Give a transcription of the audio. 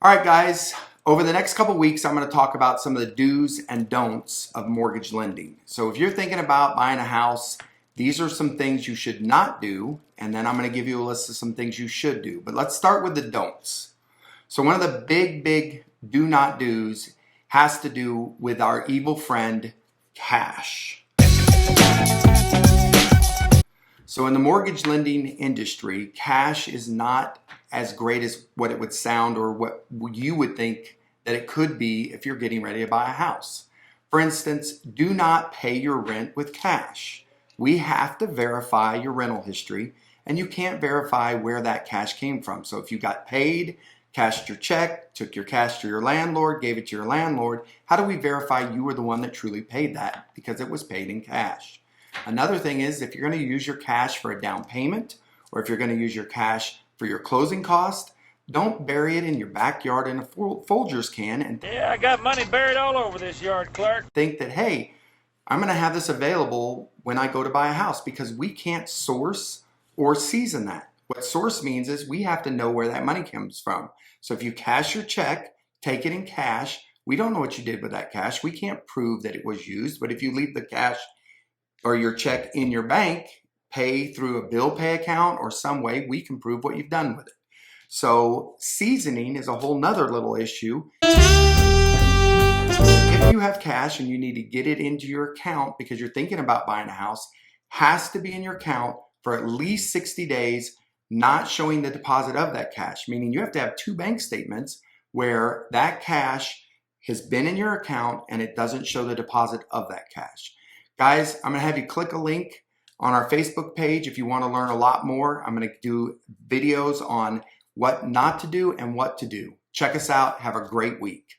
All right, guys, over the next couple weeks, I'm going to talk about some of the do's and don'ts of mortgage lending. So if you're thinking about buying a house, these are some things you should not do, and then I'm going to give you a list of some things you should do. But let's start with the don'ts. So one of the big do not do's has to do with our evil friend, cash. So in the mortgage lending industry, cash is not as great as what it would sound or what you would think that it could be if you're getting ready to buy a house. For instance, do not pay your rent with cash. We have to verify your rental history, and you can't verify where that cash came from. So if you got paid, cashed your check, took your cash to your landlord, gave it to your landlord, how do we verify you were the one that truly paid that because it was paid in cash? Another thing is, if you're going to use your cash for a down payment, or if you're going to use your cash for your closing cost, don't bury it in your backyard in a Folgers can and I got money buried all over this yard, Clark. think that, hey, I'm going to have this available when I go to buy a house, because we can't source or season that. What source means is we have to know where that money comes from. So if you cash your check, take it in cash, we don't know what you did with that cash. We can't prove that it was used, but if you leave the cash or your check in your bank, pay through a bill pay account or some way, we can prove what you've done with it. So seasoning is a whole nother little issue. If you have cash and you need to get it into your account because you're thinking about buying a house, has to be in your account for at least 60 days, not showing the deposit of that cash, meaning you have to have two bank statements where that cash has been in your account and it doesn't show the deposit of that cash. Guys, I'm going to have you click a link on our Facebook page if you want to learn a lot more. I'm going to do videos on what not to do and what to do. Check us out. Have a great week.